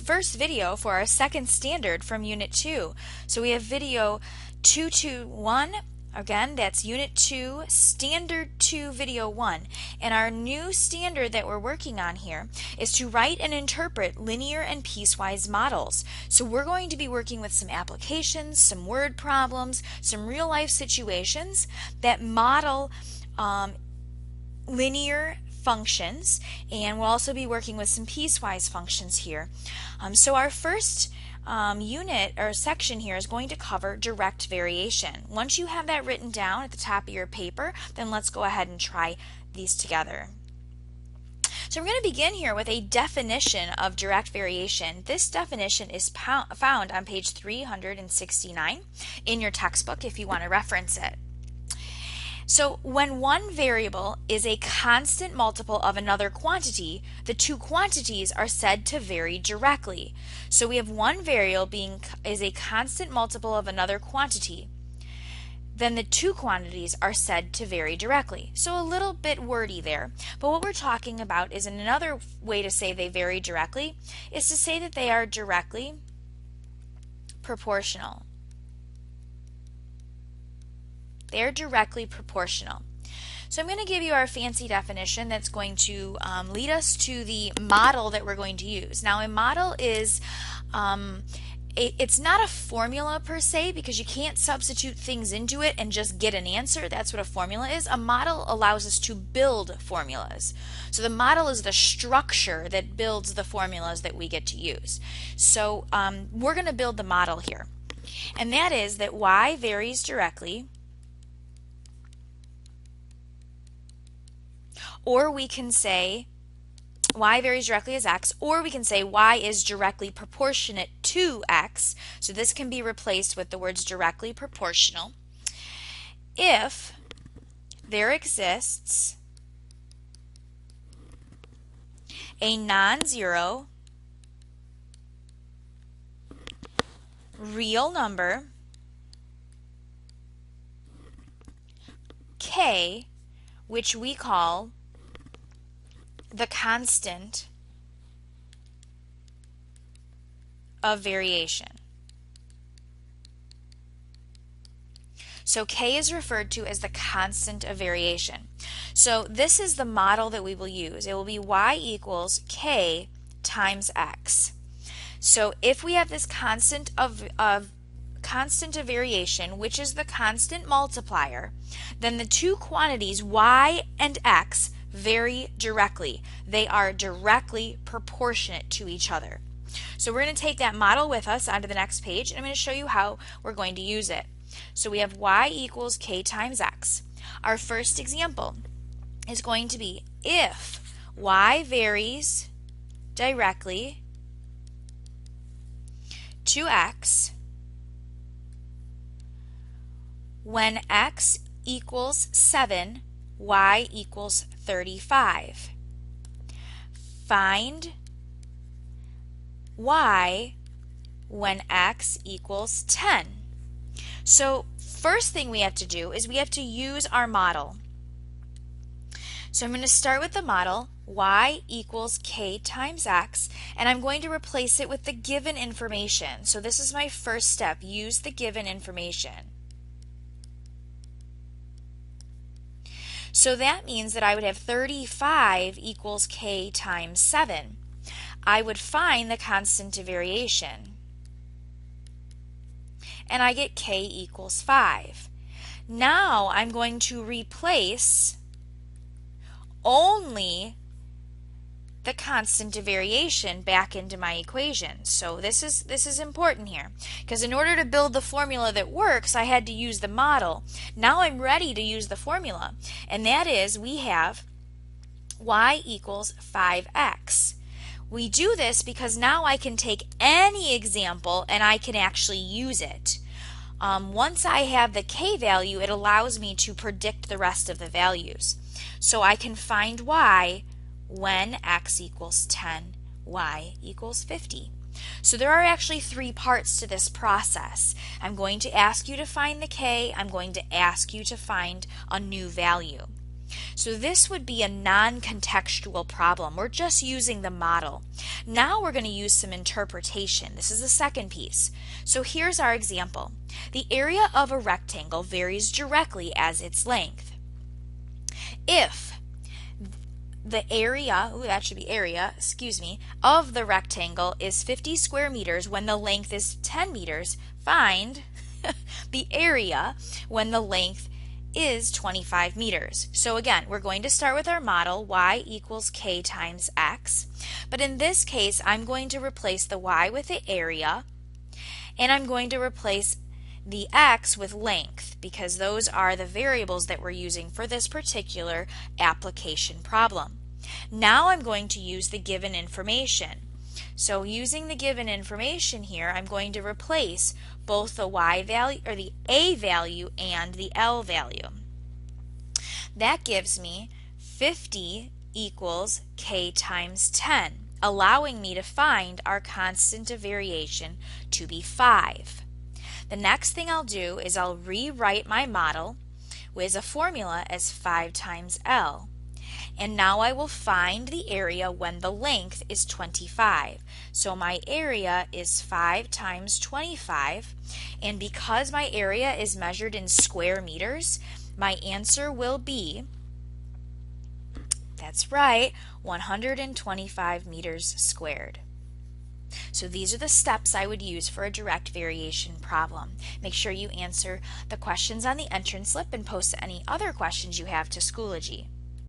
first video for our second standard from Unit 2. So we have video 221. Again, that's Unit 2, Standard 2, Video 1. And our new standard that we're working on here is to write and interpret linear and piecewise models. So we're going to be working with some applications, some word problems, some real-life situations that model linear functions, and we'll also be working with some piecewise functions here. So our first unit or section here is going to cover direct variation. Once you have that written down at the top of your paper, then let's go ahead and try these together. So we're going to begin here with a definition of direct variation. This definition is found on page 369 in your textbook if you want to reference it. So when one variable is a constant multiple of another quantity, the two quantities are said to vary directly. So we have one variable is a constant multiple of another quantity. Then the two quantities are said to vary directly. So a little bit wordy there. But what we're talking about is another way to say they vary directly is to say that they are directly proportional. They're directly proportional. So I'm going to give you our fancy definition that's going to lead us to the model that we're going to use. Now a model is, it's not a formula per se because you can't substitute things into it and just get an answer. That's what a formula is. A model allows us to build formulas. So the model is the structure that builds the formulas that we get to use. So we're going to build the model here. And that is that y varies directly, or we can say y varies directly as x, or we can say y is directly proportionate to x. So this can be replaced with the words directly proportional if there exists a non-zero real number k, which we call the constant of variation. So k is referred to as the constant of variation. So this is the model that we will use. It will be y equals k times x. So if we have this constant of variation, which is the constant multiplier, then the two quantities y and x vary directly. They are directly proportionate to each other. So we're going to take that model with us onto the next page, and I'm going to show you how we're going to use it. So we have y equals k times x. Our first example is going to be if y varies directly to x when x equals 7, y equals 35. Find y when x equals 10. So first thing we have to do is we have to use our model. So I'm going to start with the model, y equals k times x, and I'm going to replace it with the given information. So this is my first step, use the given information. So that means that I would have 35 equals k times 7. I would find the constant of variation, and I get k equals 5. Now I'm going to replace only the constant of variation back into my equation. So this is important here, because in order to build the formula that works, I had to use the model. Now I'm ready to use the formula, and that is we have y equals 5x. We do this because now I can take any example and I can actually use it. Once I have the k value, it allows me to predict the rest of the values. So I can find y when x equals 10, y equals 50. So there are actually three parts to this process. I'm going to ask you to find the k, I'm going to ask you to find a new value. So this would be a non-contextual problem. We're just using the model. Now we're going to use some interpretation. This is the second piece. So here's our example. The area of a rectangle varies directly as its length. If the area, that should be area, of the rectangle is 50 square meters when the length is 10 meters, find the area when the length is 25 meters. So again, we're going to start with our model, y equals k times x. But in this case, I'm going to replace the y with the area, and I'm going to replace the x with length, because those are the variables that we're using for this particular application problem. Now I'm going to use the given information. So using the given information here, I'm going to replace both the y value, or the a value, and the l value. That gives me 50 equals k times 10, allowing me to find our constant of variation to be 5. The next thing I'll do is I'll rewrite my model with a formula as 5 times L. And now I will find the area when the length is 25. So my area is 5 times 25, and because my area is measured in square meters, my answer will be, that's right, 125 meters squared. So these are the steps I would use for a direct variation problem. Make sure you answer the questions on the entrance slip and post any other questions you have to Schoology.